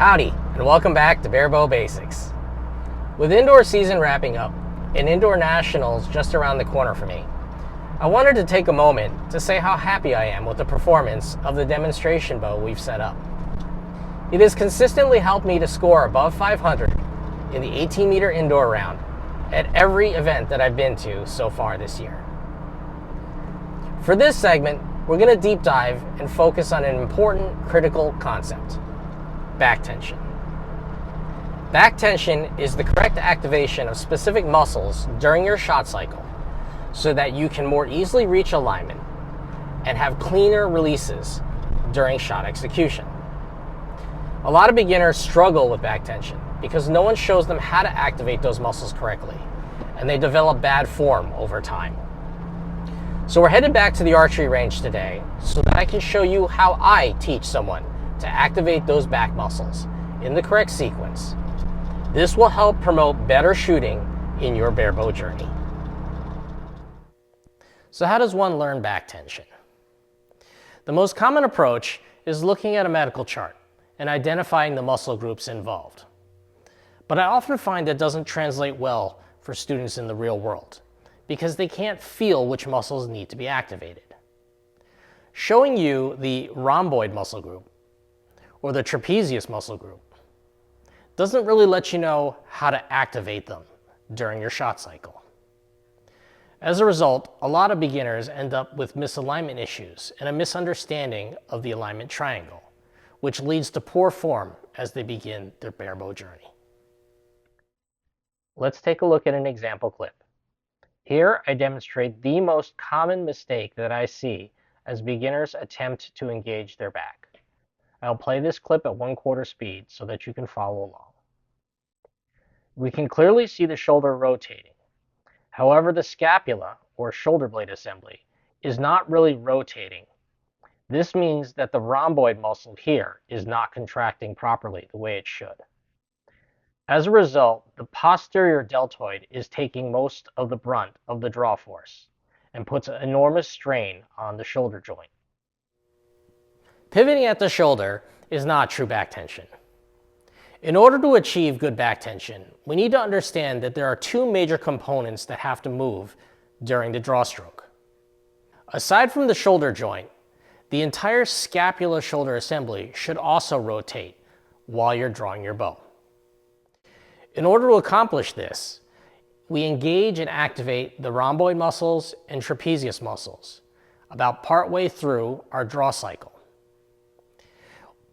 Howdy, and welcome back to Barebow Basics. With indoor season wrapping up and indoor nationals just around the corner for me, I wanted to take a moment to say how happy I am with the performance of the demonstration bow we've set up. It has consistently helped me to score above 500 in the 18-meter indoor round at every event that I've been to so far this year. For this segment, we're going to deep dive and focus on an important critical concept: back tension. Back tension is the correct activation of specific muscles during your shot cycle so that you can more easily reach alignment and have cleaner releases during shot execution. A lot of beginners struggle with back tension because no one shows them how to activate those muscles correctly, and they develop bad form over time. So we're headed back to the archery range today so that I can show you how I teach someone to activate those back muscles in the correct sequence. This will help promote better shooting in your barebow journey. So how does one learn back tension? The most common approach is looking at a medical chart and identifying the muscle groups involved. But I often find that doesn't translate well for students in the real world because they can't feel which muscles need to be activated. Showing you the rhomboid muscle group or the trapezius muscle group doesn't really let you know how to activate them during your shot cycle. As a result, a lot of beginners end up with misalignment issues and a misunderstanding of the alignment triangle, which leads to poor form as they begin their barebow journey. Let's take a look at an example clip. Here I demonstrate the most common mistake that I see as beginners attempt to engage their back. I'll play this clip at 1/4 speed so that you can follow along. We can clearly see the shoulder rotating. However, the scapula, or shoulder blade assembly, is not really rotating. This means that the rhomboid muscle here is not contracting properly the way it should. As a result, the posterior deltoid is taking most of the brunt of the draw force and puts an enormous strain on the shoulder joint. Pivoting at the shoulder is not true back tension. In order to achieve good back tension, we need to understand that there are two major components that have to move during the draw stroke. Aside from the shoulder joint, the entire scapular shoulder assembly should also rotate while you're drawing your bow. In order to accomplish this, we engage and activate the rhomboid muscles and trapezius muscles about partway through our draw cycle.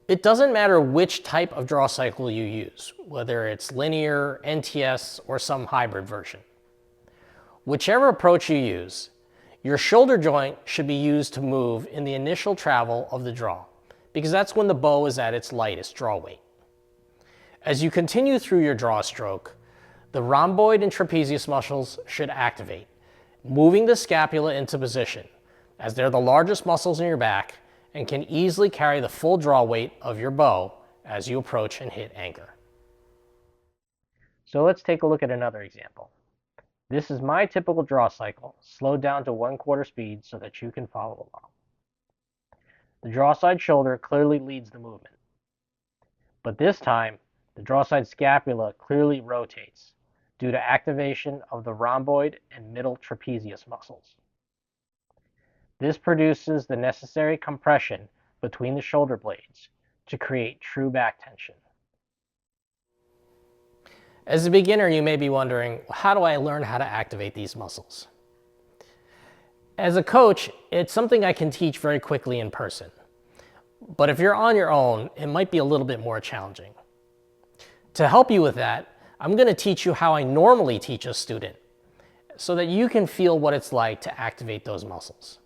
It doesn't matter which type of draw cycle you use, whether it's linear, NTS, or some hybrid version. Whichever approach you use, your shoulder joint should be used to move in the initial travel of the draw, because that's when the bow is at its lightest draw weight. As you continue through your draw stroke, the rhomboid and trapezius muscles should activate, moving the scapula into position, as they're the largest muscles in your back and can easily carry the full draw weight of your bow as you approach and hit anchor. So let's take a look at another example. This is my typical draw cycle, slowed down to 1/4 speed so that you can follow along. The draw side shoulder clearly leads the movement, but this time the draw side scapula clearly rotates due to activation of the rhomboid and middle trapezius muscles. This produces the necessary compression between the shoulder blades to create true back tension. As a beginner, you may be wondering, how do I learn how to activate these muscles? As a coach, it's something I can teach very quickly in person. But if you're on your own, it might be a little bit more challenging. To help you with that, I'm going to teach you how I normally teach a student so that you can feel what it's like to activate those muscles.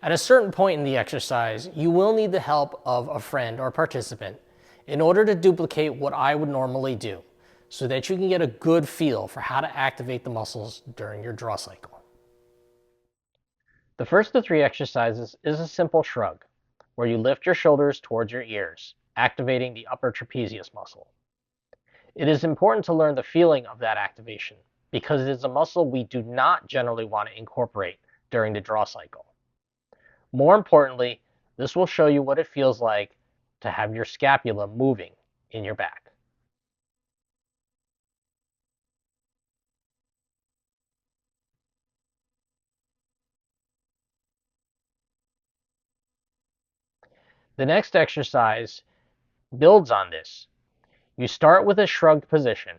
At a certain point in the exercise, you will need the help of a friend or participant in order to duplicate what I would normally do so that you can get a good feel for how to activate the muscles during your draw cycle. The first of 3 exercises is a simple shrug, where you lift your shoulders towards your ears, activating the upper trapezius muscle. It is important to learn the feeling of that activation because it is a muscle we do not generally want to incorporate during the draw cycle. More importantly, this will show you what it feels like to have your scapula moving in your back. The next exercise builds on this. You start with a shrugged position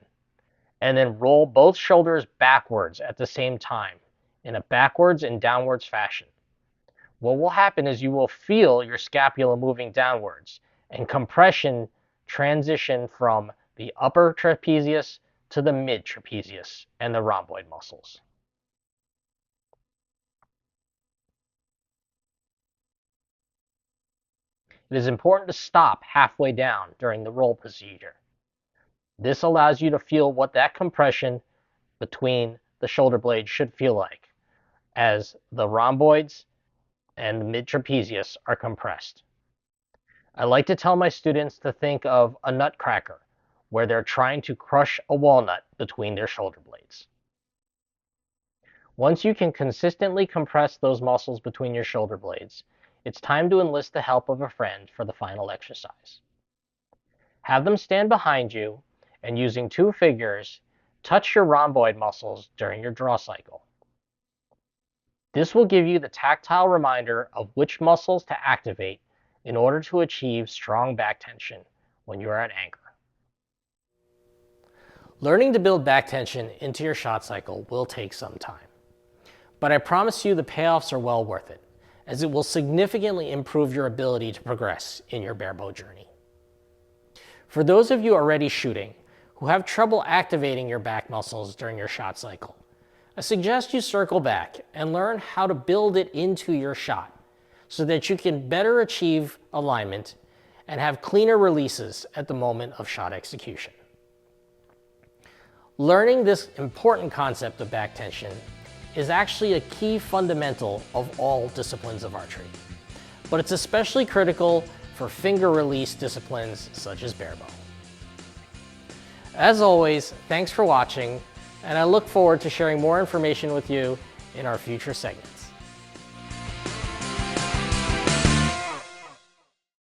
and then roll both shoulders backwards at the same time in a backwards and downwards fashion. What will happen is you will feel your scapula moving downwards and compression transition from the upper trapezius to the mid trapezius and the rhomboid muscles. It is important to stop halfway down during the roll procedure. This allows you to feel what that compression between the shoulder blades should feel like as the rhomboids and the mid trapezius are compressed. I like to tell my students to think of a nutcracker where they're trying to crush a walnut between their shoulder blades. Once you can consistently compress those muscles between your shoulder blades, it's time to enlist the help of a friend for the final exercise. Have them stand behind you and using two fingers, touch your rhomboid muscles during your draw cycle. This will give you the tactile reminder of which muscles to activate in order to achieve strong back tension when you are at anchor. Learning to build back tension into your shot cycle will take some time, but I promise you the payoffs are well worth it, as it will significantly improve your ability to progress in your barebow journey. For those of you already shooting who have trouble activating your back muscles during your shot cycle, I suggest you circle back and learn how to build it into your shot so that you can better achieve alignment and have cleaner releases at the moment of shot execution. Learning this important concept of back tension is actually a key fundamental of all disciplines of archery, but it's especially critical for finger release disciplines such as barebow. As always, thanks for watching, and I look forward to sharing more information with you in our future segments.